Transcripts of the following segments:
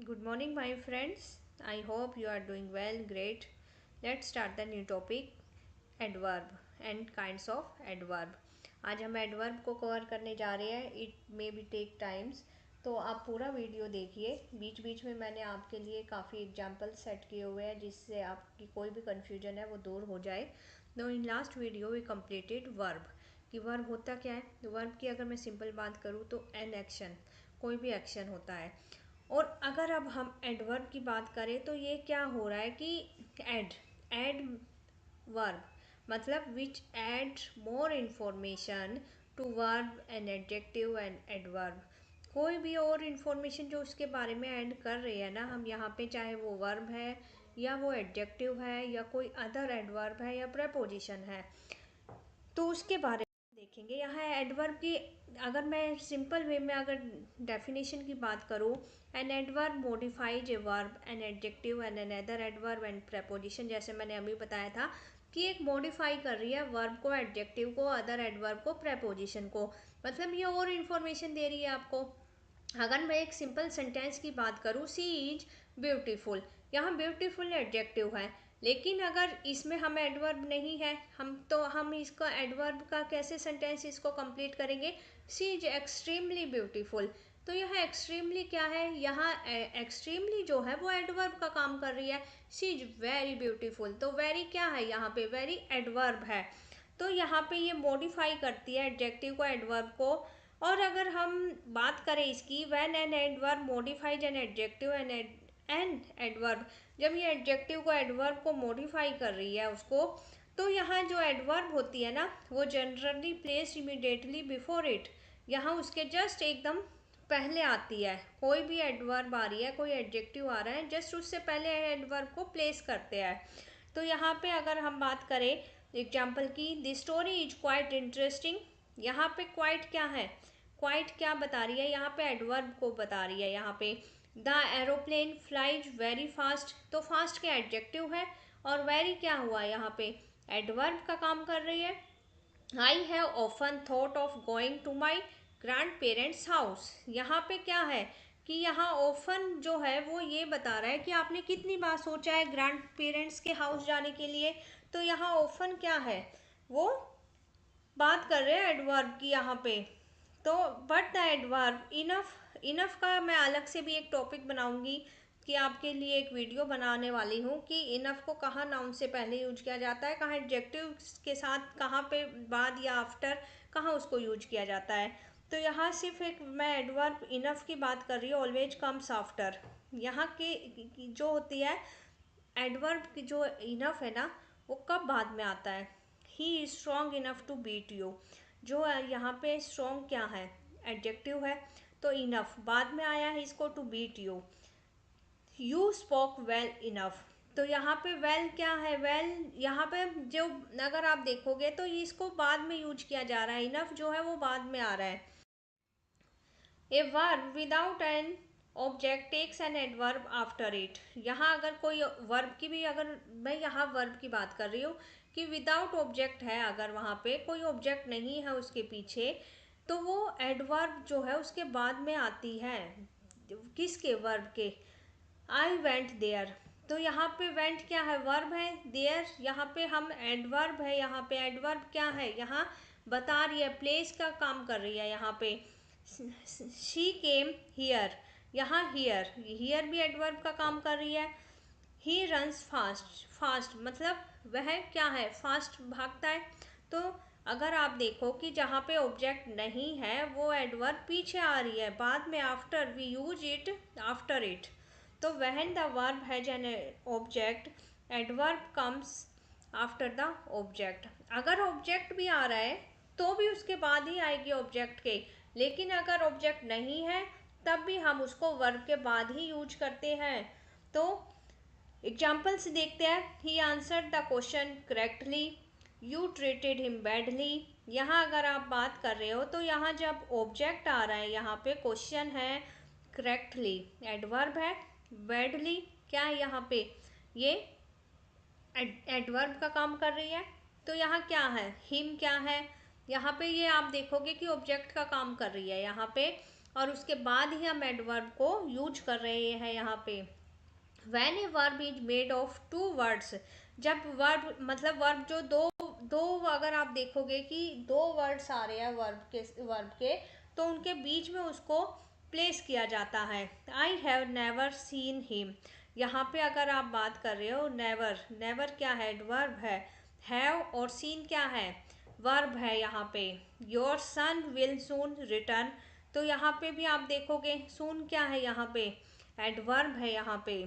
Good morning, my friends. I hope you are doing well. Great. Let's start the new topic adverb and kinds of adverb. आज हम adverb को cover करने जा रहे हैं. It may be take times. तो आप पूरा वीडियो देखिए. बीच बीच में मैंने आपके लिए काफ़ी एग्जाम्पल सेट किए हुए हैं जिससे आपकी कोई भी कन्फ्यूजन है वो दूर हो जाए. No in last video we completed verb कि वर्ब होता क्या है. वर्ब की अगर मैं सिंपल बात करूँ तो एन एक्शन, कोई भी एक्शन होता है. और अगर अब हम एडवर्ब की बात करें तो ये क्या हो रहा है कि एड एड वर्ब मतलब which add more information to verb an adjective and adverb. कोई भी और इन्फॉर्मेशन जो उसके बारे में ऐड कर रही है ना हम यहाँ पे, चाहे वो वर्ब है या वो एडजेक्टिव है या कोई अदर एडवर्ब है या प्रपोजिशन है, तो उसके बारे में देखेंगे. यहाँ एडवर्ब की अगर मैं सिंपल वे में अगर डेफिनेशन की बात करूँ, an adverb modifies a verb an adjective and an other adverb and preposition. जैसे मैंने अभी बताया था कि एक मॉडिफाई कर रही है वर्ब को, एडजेक्टिव को, अदर एडवर्ब को, प्रपोजिशन को. मतलब ये और इन्फॉर्मेशन दे रही है आपको. अगर मैं एक सिंपल सेंटेंस की बात करूँ, सी इज ब्यूटीफुल, यहाँ ब्यूटीफुल एडजेक्टिव है, लेकिन अगर इसमें हम एडवर्ब नहीं है हम इसका एडवर्ब का कैसे सेंटेंस इसको कंप्लीट करेंगे. सी इज एक्सट्रीमली ब्यूटीफुल. तो यह एक्सट्रीमली क्या है, यहाँ एक्सट्रीमली जो है वो एडवर्ब का काम कर रही है. सी इज वेरी ब्यूटीफुल, तो वेरी क्या है यहाँ पे, वेरी एडवर्ब है. तो यहाँ पे ये मॉडिफाई करती है एडजेक्टिव को, एडवर्ब को. और अगर हम बात करें इसकी, when an adverb modifies an adjective an adverb, जब ये एडजेक्टिव को एडवर्ब को मॉडिफाई कर रही है उसको, तो यहाँ जो एडवर्ब होती है ना वो generally placed immediately before it, यहाँ उसके जस्ट एकदम पहले आती है. कोई भी एडवर्ब आ रही है, कोई एडजेक्टिव आ रहा है, जस्ट उससे पहले एडवर्ब को प्लेस करते हैं. तो यहाँ पे अगर हम बात करें एग्जाम्पल की, the story is quite interesting, यहाँ पे क्वाइट क्या है, क्वाइट क्या बता रही है, यहाँ पे एडवर्ब को बता रही है. यहाँ पे the aeroplane flies very fast, तो फास्ट क्या एडजेक्टिव है और वेरी क्या हुआ यहाँ पे, एडवर्ब का काम कर रही है. I have often thought of going to my grand parents house, यहाँ पे क्या है कि यहाँ ऑफन जो है वो ये बता रहा है कि आपने कितनी बार सोचा है ग्रैंड पेरेंट्स के हाउस जाने के लिए. तो यहाँ ऑफन क्या है, वो बात कर रहे हैं एडवर्ब की यहाँ पे. तो but the adverb enough, enough का मैं अलग से भी एक टॉपिक बनाऊंगी कि आपके लिए एक वीडियो बनाने वाली हूँ कि इनफ को कहाँ नाउन से पहले यूज किया जाता है, कहाँ एडजेक्टिव के साथ, कहाँ पे बाद या आफ्टर, कहाँ उसको यूज किया जाता है. तो यहाँ सिर्फ एक मैं एडवर्ब इनफ की बात कर रही हूँ, ऑलवेज कम्स आफ्टर. यहाँ की जो होती है एडवर्ब की जो इनफ है ना वो कब बाद में आता है, he is strong enough to beat you. जो यहाँ पे स्ट्रॉन्ग क्या है, एडजेक्टिव है, तो इनफ बाद में आया है इसको, to beat you. You spoke well enough, तो यहाँ पे वेल क्या है, वेल यहाँ पे जो अगर आप देखोगे तो इसको बाद में यूज किया जा रहा है, इनफ जो है वो बाद में आ रहा है. A verb without an object takes an adverb after it, यहाँ अगर कोई वर्ब की भी, अगर मैं यहाँ वर्ब की बात कर रही हूँ कि विदाउट ऑब्जेक्ट है, अगर वहाँ पे कोई ऑब्जेक्ट नहीं है उसके पीछे, तो वो एडवर्ब जो है उसके बाद में आती है. किसके, वर्ब के. आई वेंट देयर, तो यहाँ पे वेंट क्या है, वर्ब है. देयर यहाँ पे हम एडवर्ब है, यहाँ पे एडवर्ब क्या है, यहाँ बता रही है, प्लेस का काम कर रही है यहाँ पे. शी केम हियर, यहाँ हियर, हियर भी एडवर्ब का काम कर रही है. ही रन्स फास्ट, फास्ट मतलब वह क्या है, फास्ट भागता है. तो अगर आप देखो कि जहाँ पे ऑब्जेक्ट नहीं है वो एडवर्ब पीछे आ रही है, बाद में after, we use it after it. तो when the verb has an object, adverb comes after the object. अगर ऑब्जेक्ट भी आ रहा है तो भी उसके बाद ही आएगी ऑब्जेक्ट के, लेकिन अगर ऑब्जेक्ट नहीं है तब भी हम उसको वर्ब के बाद ही यूज करते हैं. तो एग्जाम्पल्स देखते हैं. He answered the question correctly, you treated him badly. यहाँ अगर आप बात कर रहे हो तो यहाँ जब ऑब्जेक्ट आ रहा है, यहाँ पे क्वेश्चन है, करेक्टली एडवर्ब है, बैडली क्या है यहाँ पे, ये एडवर्ब का काम कर रही है. तो यहाँ क्या है, हिम क्या है, यहाँ पे ये आप देखोगे कि ऑब्जेक्ट का काम कर रही है यहाँ पे. और उसके बाद ही हम एडवर्ब को यूज कर रहे हैं यहाँ पे। When a verb is made of two words, जब वर्ब मतलब वर्ब जो दो दो अगर आप देखोगे कि दो वर्ड्स आ रहे हैं वर्ब के तो उनके बीच में उसको प्लेस किया जाता है। I have never seen him, यहाँ पे अगर आप बात कर रहे हो नेवर, नेवर क्या है, एडवर्ब है। हैव और सीन क्या है, वर्ब है यहाँ पे। Your son will soon return, तो यहाँ पे भी आप देखोगे सून क्या है यहाँ पे, एडवर्ब है यहाँ पे।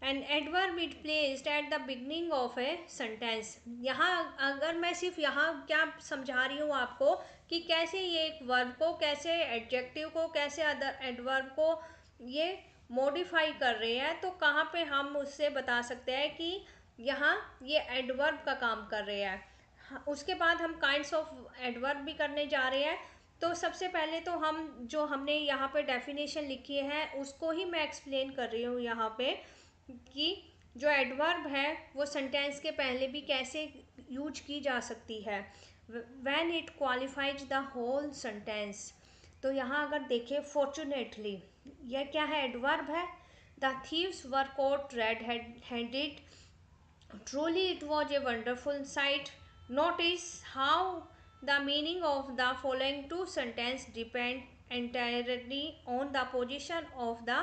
And adverb it placed at the beginning of a sentence, यहाँ अगर मैं सिर्फ यहाँ क्या समझा रही हूँ आपको कि कैसे ये एक वर्ब को, कैसे एडजेक्टिव को, कैसे अदर एडवर्ब को ये मॉडिफाई कर रहे हैं, तो कहाँ पे हम उससे बता सकते हैं कि यहाँ ये एडवर्ब का काम कर रहे हैं। उसके बाद हम काइंड्स ऑफ एडवर्ब भी करने जा रहे हैं। तो सबसे पहले तो हम जो हमने यहाँ पे डेफिनेशन लिखी है उसको ही मैं एक्सप्लेन कर रही हूँ यहाँ पे कि जो एडवर्ब है वो सेंटेंस के पहले भी कैसे यूज की जा सकती है, when it qualifies the whole sentence. तो यहाँ अगर देखें फॉर्चुनेटली, यह क्या है, एडवर्ब है। The thieves were caught red handed, truly it was a wonderful sight. Notice how the meaning of the following two sentences depend entirely on the position of the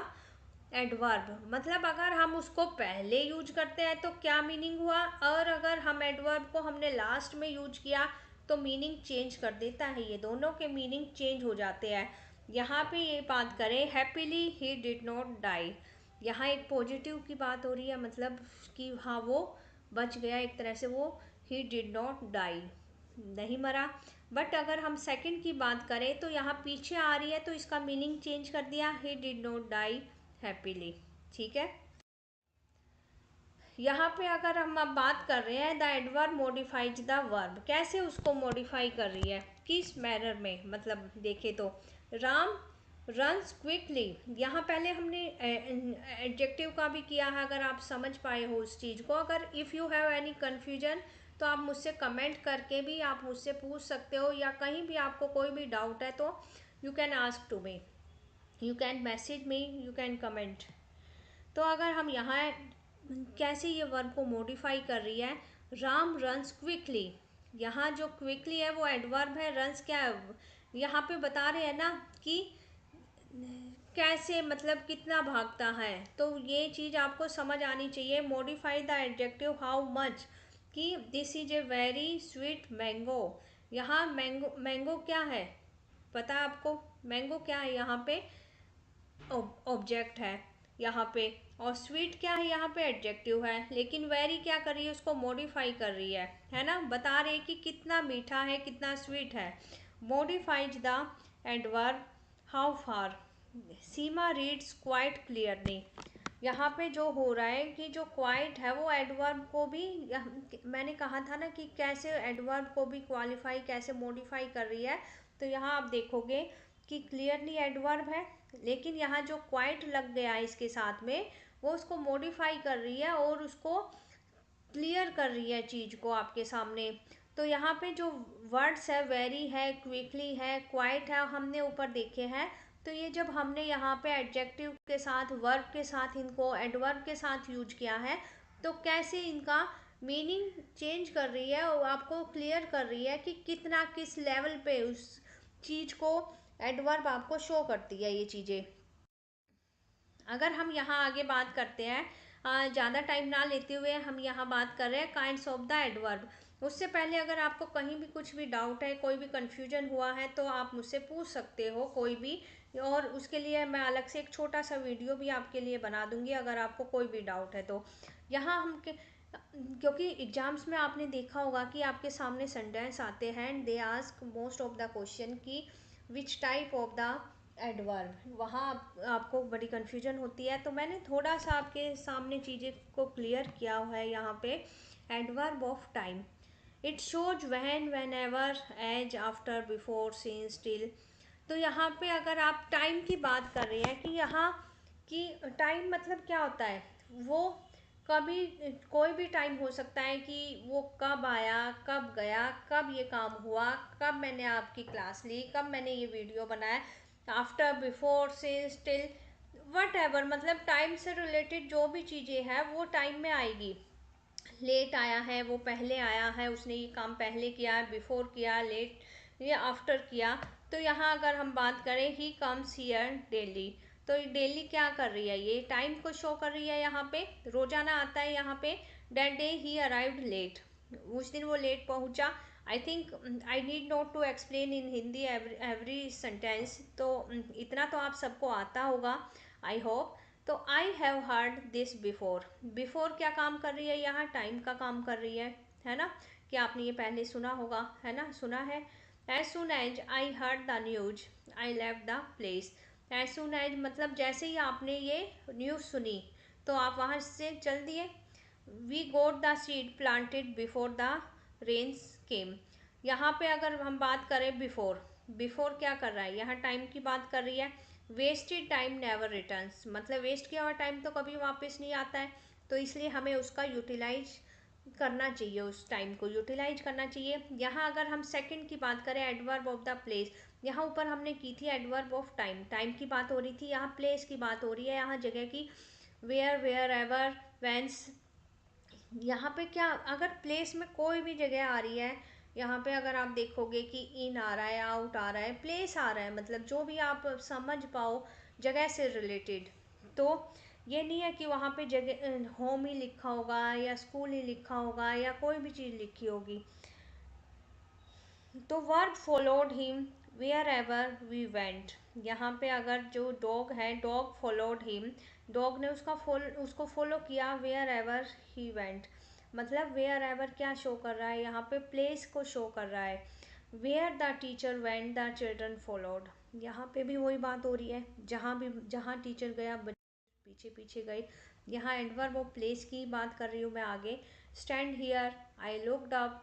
adverb. मतलब अगर हम उसको पहले use करते हैं तो क्या मीनिंग हुआ, और अगर हम एडवर्ब को हमने लास्ट में यूज किया तो मीनिंग चेंज कर देता है, ये दोनों के मीनिंग चेंज हो जाते हैं। यहाँ पे ये बात करें happily he did not die, यहाँ एक पॉजिटिव की बात हो रही है, मतलब कि हाँ वो बच गया एक तरह से, वो ही डिड नॉट डाई, नहीं मरा। बट अगर हम सेकंड की बात करें तो यहाँ पीछे आ रही है तो इसका मीनिंग चेंज कर दिया, he did not die happily. ठीक है, यहाँ पे अगर हम अब बात कर रहे हैं the adverb modifies the verb, कैसे उसको मॉडिफाई कर रही है, किस मैनर में, मतलब देखे तो राम रन्स क्विकली, यहाँ पहले हमने एडजेक्टिव का भी किया है, अगर आप समझ पाए हो उस चीज़ को। अगर if you have any confusion तो आप मुझसे कमेंट करके भी आप मुझसे पूछ सकते हो, या कहीं भी आपको कोई भी डाउट है तो you can ask to me, you can message me, you can comment. तो अगर हम यहाँ कैसे ये वर्ब को मॉडिफाई कर रही है, राम रन्स क्विकली, यहाँ जो क्विकली है वो एडवर्ब है, रन्स क्या है, यहाँ पे बता रहे हैं ना कि कैसे, मतलब कितना भागता है, तो ये चीज़ आपको समझ आनी चाहिए। Modify the adjective how much, कि this is a very sweet mango, यहाँ मैंगो, मैंगो क्या है पता है आपको, मैंगो क्या है यहाँ पे, ऑब्जेक्ट है यहाँ पे, और स्वीट क्या है यहाँ पे, एडजेक्टिव है। लेकिन वेरी क्या कर रही है, उसको मॉडिफाई कर रही है ना, बता रही है कि कितना मीठा है, कितना स्वीट है। Modifies the adverb how far, Seema reads quite clearly, यहाँ पे जो हो रहा है कि जो क्वाइट है वो एडवर्ब को भी, मैंने कहा था ना कि कैसे एडवर्ब को भी क्वालिफाई, कैसे मॉडिफाई कर रही है। तो यहाँ आप देखोगे कि क्लियरली एडवर्ब है, लेकिन यहाँ जो क्वाइट लग गया है इसके साथ में वो उसको मॉडिफाई कर रही है और उसको क्लियर कर रही है चीज़ को आपके सामने। तो यहाँ पे जो वर्ड्स है वेरी है, क्विकली है, क्वाइट है, हमने ऊपर देखे हैं। तो ये जब हमने यहाँ पे एडजेक्टिव के साथ, वर्ब के साथ, इनको एडवर्ब के साथ यूज किया है तो कैसे इनका मीनिंग चेंज कर रही है और आपको क्लियर कर रही है कि कितना, किस लेवल पे उस चीज़ को एडवर्ब आपको शो करती है ये चीज़ें। अगर हम यहाँ आगे बात करते हैं, ज़्यादा टाइम ना लेते हुए हम यहाँ बात कर रहे हैं काइंड्स ऑफ द एडवर्ब। उससे पहले अगर आपको कहीं भी कुछ भी डाउट है, कोई भी कन्फ्यूजन हुआ है तो आप मुझसे पूछ सकते हो कोई भी, और उसके लिए मैं अलग से एक छोटा सा वीडियो भी आपके लिए बना दूंगी अगर आपको कोई भी डाउट है तो। यहाँ हम क्योंकि एग्जाम्स में आपने देखा होगा कि आपके सामने सेंटेंस आते हैं and they ask most of the question कि which type of the adverb, वहाँ आपको बड़ी कन्फ्यूजन होती है। तो मैंने थोड़ा सा आपके सामने चीज़ें को क्लियर किया हुआ है यहाँ पे। Adverb of time, it shows when, whenever, as, after, before, since, till. तो यहाँ पे अगर आप टाइम की बात कर रहे हैं कि यहाँ कि टाइम मतलब क्या होता है, वो कभी कोई भी टाइम हो सकता है कि वो कब आया, कब गया, कब ये काम हुआ, कब मैंने आपकी क्लास ली, कब मैंने ये वीडियो बनाया, after, before, since, till, what ever, मतलब टाइम से रिलेटेड जो भी चीज़ें हैं वो टाइम में आएगी। लेट आया है, वो पहले आया है, उसने ये काम पहले किया है, बिफोर किया, लेट या आफ्टर किया। तो यहाँ अगर हम बात करें ही कम्स हियर डेली, तो डेली क्या कर रही है, ये टाइम को शो कर रही है। यहाँ पे रोजाना आता है। यहाँ पे that day he arrived late, उस दिन वो लेट पहुंचा। I think I need not to explain in Hindi every sentence, तो इतना तो आप सबको आता होगा, आई होप। तो I have heard this before, before क्या काम कर रही है, यहाँ टाइम का काम कर रही है ना, कि आपने ये पहले सुना होगा, है ना, सुना है। As soon as I heard the news I left the place. As soon as मतलब जैसे ही आपने ये न्यूज़ सुनी तो आप वहाँ से चल दिए। We got the seed planted before the rains came. यहाँ पे अगर हम बात करें बिफोर, बिफोर क्या कर रहा है, यहाँ टाइम की बात कर रही है। वेस्टेड टाइम नेवर रिटर्न्स, मतलब वेस्ट किया हुआ टाइम तो कभी वापस नहीं आता है, तो इसलिए हमें उसका यूटिलाइज करना चाहिए, उस टाइम को यूटिलाइज करना चाहिए। यहाँ अगर हम सेकंड की बात करें, एडवर्ब ऑफ द प्लेस, यहाँ ऊपर हमने की थी एडवर्ब ऑफ टाइम, टाइम की बात हो रही थी, यहाँ प्लेस की बात हो रही है, यहाँ जगह की। वेयर एवर, वेंस, यहाँ पे क्या, अगर प्लेस में कोई भी जगह आ रही है, यहाँ पे अगर आप देखोगे कि इन आ रहा है, आउट आ रहा है, प्लेस आ रहा है, मतलब जो भी आप समझ पाओ जगह से रिलेटेड। तो ये नहीं है कि वहाँ पे जगह होम ही लिखा होगा या स्कूल ही लिखा होगा या कोई भी चीज़ लिखी होगी। तो verb followed him wherever we went, यहाँ पे अगर जो डॉग है, डॉग फॉलोड हिम, डॉग ने उसको फॉलो किया, वेयर एवर ही वेंट, मतलब वेयर एवर क्या शो कर रहा है, यहाँ पे प्लेस को शो कर रहा है। Where the teacher went the children followed, यहाँ पे भी वही बात हो रही है, जहाँ टीचर गया पीछे पीछे गए। यहाँ एडवर्ब ऑफ प्लेस की बात कर रही हूँ मैं आगे। Stand here I looked up,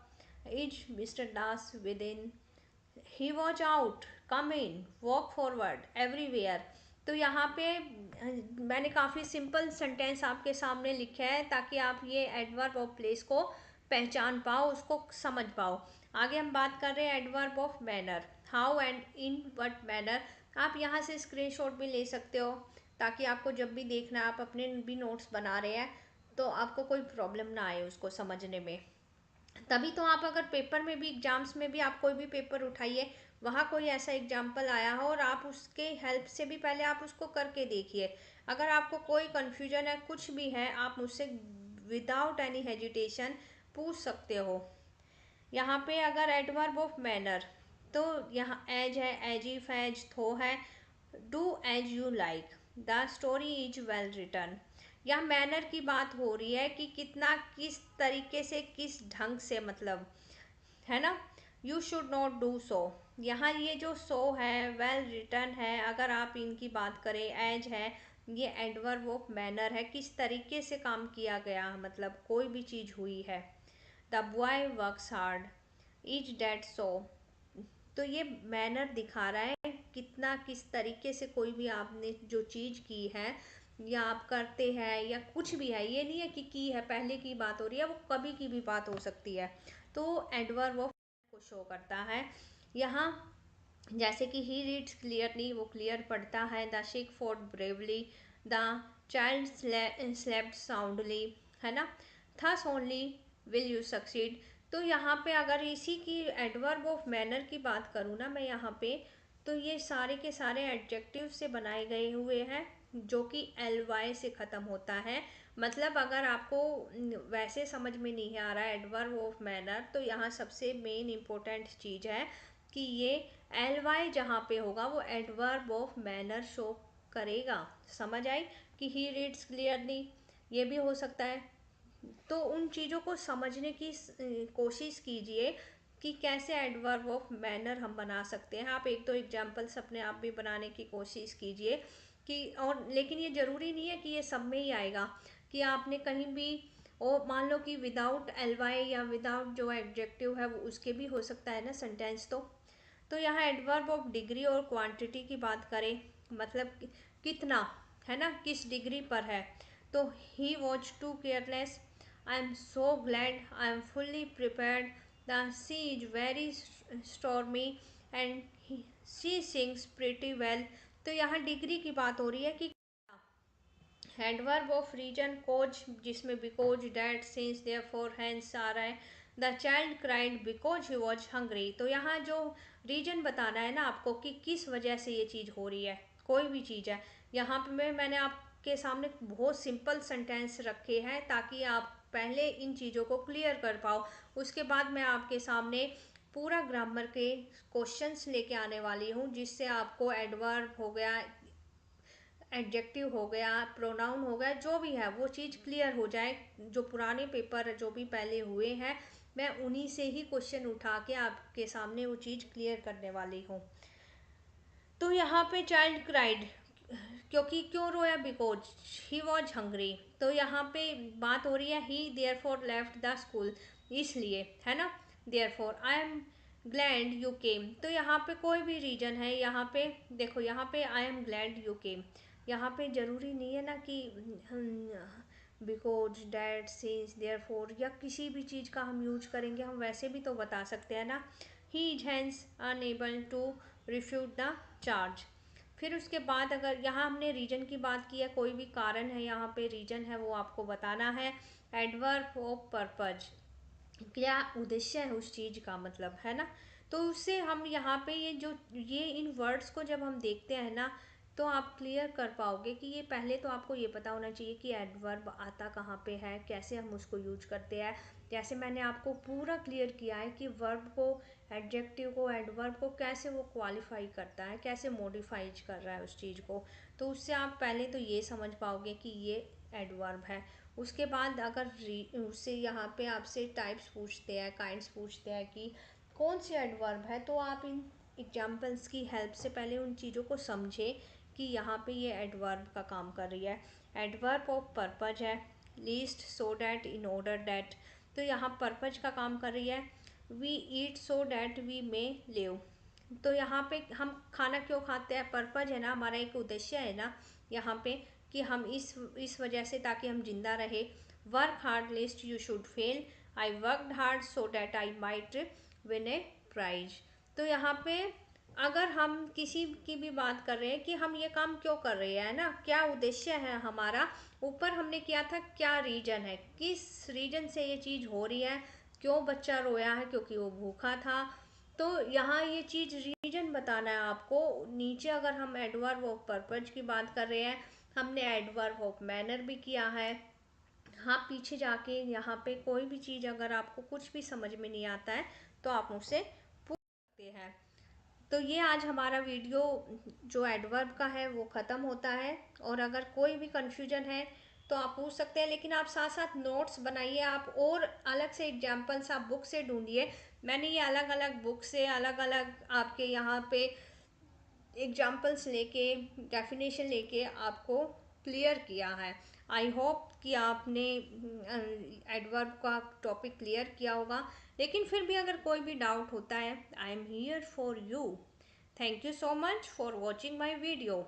is mister Das with in, he watch out, come in, walk forward, everywhere. तो यहाँ पे मैंने काफ़ी सिंपल सेंटेंस आपके सामने लिखे हैं ताकि आप ये एडवर्ब ऑफ प्लेस को पहचान पाओ, उसको समझ पाओ। आगे हम बात कर रहे हैं adverb of manner, how and in what manner. आप यहाँ से स्क्रीनशॉट भी ले सकते हो ताकि आपको जब भी देखना, आप अपने भी नोट्स बना रहे हैं तो आपको कोई प्रॉब्लम ना आए उसको समझने में। तभी तो आप अगर पेपर में भी, एग्जाम्स में भी आप कोई भी पेपर उठाइए, वहाँ कोई ऐसा एग्जाम्पल आया हो और आप उसके हेल्प से भी पहले आप उसको करके देखिए। अगर आपको कोई कन्फ्यूजन है, कुछ भी है, आप मुझसे विदाउट एनी हेजिटेशन पूछ सकते हो। यहाँ पे अगर एडवर्ब ऑफ मैनर, तो यहाँ एज है, एज इफ, एज थो है, do as you like, the story is well written. यहाँ मैनर की बात हो रही है कि कितना, किस तरीके से, किस ढंग से, मतलब, है ना। You should not do so, यहाँ ये जो सो है, वेल रिटन है, अगर आप इनकी बात करें, एज है, ये एडवर्ब ऑफ मैनर है, किस तरीके से काम किया गया, मतलब कोई भी चीज़ हुई है। The boy works hard, is that so, तो ये मैनर दिखा रहा है कितना, किस तरीके से कोई भी आपने जो चीज़ की है या आप करते हैं या कुछ भी है, ये नहीं है कि की है पहले की बात हो रही है, वो कभी की भी बात हो सकती है। तो एडवर्ब ऑफ को शो करता है यहाँ। जैसे कि ही रीड्स क्लियरली, वो क्लियर पढ़ता है। द शिक fought bravely, the child slept soundly, है ना। Thus only will you succeed. तो यहाँ पे अगर इसी की एडवर्ब ऑफ मैनर की बात करूँ ना मैं यहाँ पे, तो ये सारे के सारे एडजेक्टिव से बनाए गए हुए हैं जो कि एल वाई से ख़त्म होता है। मतलब अगर आपको वैसे समझ में नहीं आ रहा है एडवर्ब ऑफ मैनर, तो यहाँ सबसे मेन इम्पोर्टेंट चीज़ है कि ये एल वाई जहाँ पे होगा वो एडवर्ब ऑफ मैनर शो करेगा। समझ आई कि ही रीड्स क्लियरली, ये भी हो सकता है। तो उन चीज़ों को समझने की कोशिश कीजिए कि कैसे एडवर्ब ऑफ मैनर हम बना सकते हैं। आप एक दो एग्जांपल्स अपने आप भी बनाने की कोशिश कीजिए कि, और लेकिन ये ज़रूरी नहीं है कि ये सब में ही आएगा, कि आपने कहीं भी, और मान लो कि विदाउट एल वाई या विदाउट जो एडजेक्टिव है वो उसके भी हो सकता है ना सेंटेंस। तो यहाँ एडवर्ब ऑफ डिग्री और क्वांटिटी की बात करें, मतलब कितना, है ना, किस डिग्री पर है। तो he was too careless, I am so glad, I am fully prepared, the sea is very stormy, and she sings pretty well. तो यहाँ डिग्री की बात हो रही है कि एडवर्ब ऑफ रीजन कोज, जिसमें because, that, since, therefore, hence आ रहा है। The child cried because he was hungry. तो यहाँ जो रीजन बताना है ना आपको कि किस वजह से ये चीज़ हो रही है, कोई भी चीज़ है। यहाँ पे मैंने आपके सामने बहुत सिंपल सेंटेंस रखे हैं ताकि आप पहले इन चीज़ों को क्लियर कर पाओ। उसके बाद मैं आपके सामने पूरा ग्रामर के क्वेश्चंस लेके आने वाली हूँ, जिससे आपको एडवर्ब हो गया, एडजेक्टिव हो गया, प्रोनाउन हो गया, जो भी है वो चीज़ क्लियर हो जाए। जो पुराने पेपर जो भी पहले हुए हैं, मैं उन्हीं से ही क्वेश्चन उठा के आपके सामने वो चीज़ क्लियर करने वाली हूँ। तो यहाँ पे चाइल्ड क्राइड, क्योंकि क्यों रोया, बिकॉज ही वॉज हंग्री। तो यहाँ पे बात हो रही है ही देयरफॉर लेफ्ट द स्कूल, इसलिए, है ना। Therefore I am glad you came. तो यहाँ पे कोई भी रीजन है, यहाँ पे देखो, यहाँ पे I am glad you came, यहाँ पे ज़रूरी नहीं है ना कि बिकॉज, डैट, सिंस, देयरफॉर या किसी भी चीज़ का हम यूज करेंगे, हम वैसे भी तो बता सकते हैं ना। He is hence unable to refute the charge. फिर उसके बाद अगर यहाँ हमने रीजन की बात की है, कोई भी कारण है, यहाँ पे रीजन है, वो आपको बताना है। एडवर्ब ऑफ पर्पज, क्या उद्देश्य है उस चीज़ का, मतलब, है ना। तो उससे हम यहाँ पे ये इन वर्ड्स को जब हम देखते हैं ना, तो आप क्लियर कर पाओगे कि ये पहले तो आपको ये पता होना चाहिए कि एडवर्ब आता कहाँ पे है, कैसे हम उसको यूज करते हैं। जैसे मैंने आपको पूरा क्लियर किया है कि वर्ब को, एडजेक्टिव को, एडवर्ब को कैसे वो क्वालिफाई करता है, कैसे मॉडिफाई कर रहा है उस चीज़ को। तो उससे आप पहले तो ये समझ पाओगे कि ये एडवर्ब है। उसके बाद अगर उससे यहाँ पे आपसे टाइप्स पूछते हैं, काइंड्स पूछते हैं कि कौन सी एडवर्ब है, तो आप इन एग्जाम्पल्स की हेल्प से पहले उन चीज़ों को समझे कि यहाँ पे ये एडवर्ब का काम कर रही है। एडवर्ब ऑफ पर्पज है, lest, so that, in order that. तो यहाँ पर्पज का काम कर रही है। We eat so that we may live. तो यहाँ पे हम खाना क्यों खाते हैं, पर्पज है ना, हमारा एक उद्देश्य है ना यहाँ पे, कि हम इस वजह से, ताकि हम जिंदा रहे। Work hard lest you should fail, I worked hard so that I might win a prize. तो यहाँ पे अगर हम किसी की भी बात कर रहे हैं कि हम ये काम क्यों कर रहे हैं ना, क्या उद्देश्य है हमारा, ऊपर हमने किया था क्या रीजन है, किस रीजन से ये चीज़ हो रही है, क्यों बच्चा रोया है, क्योंकि वो भूखा था। तो यहाँ ये चीज़ रीजन बताना है आपको। नीचे अगर हम एडवर्ब ऑफ पर्पज की बात कर रहे हैं, हमने एडवर्ब ऑफ मैनर भी किया है। हाँ, पीछे जाके यहाँ पे कोई भी चीज़ अगर आपको कुछ भी समझ में नहीं आता है, तो आप मुझसे पूछ सकते हैं। तो ये आज हमारा वीडियो जो एडवर्ब का है वो ख़त्म होता है। और अगर कोई भी कन्फ्यूजन है तो आप पूछ सकते हैं, लेकिन आप साथ साथ नोट्स बनाइए, आप और अलग से एग्जाम्पल्स आप बुक से ढूंढिए। मैंने ये अलग अलग बुक से अलग अलग आपके यहाँ पे एग्जाम्पल्स लेके, डेफिनेशन लेके आपको क्लियर किया है। आई होप कि आपने एडवर्ब का टॉपिक क्लियर किया होगा। लेकिन फिर भी अगर कोई भी डाउट होता है, I am here for you. Thank you so much for watching my video.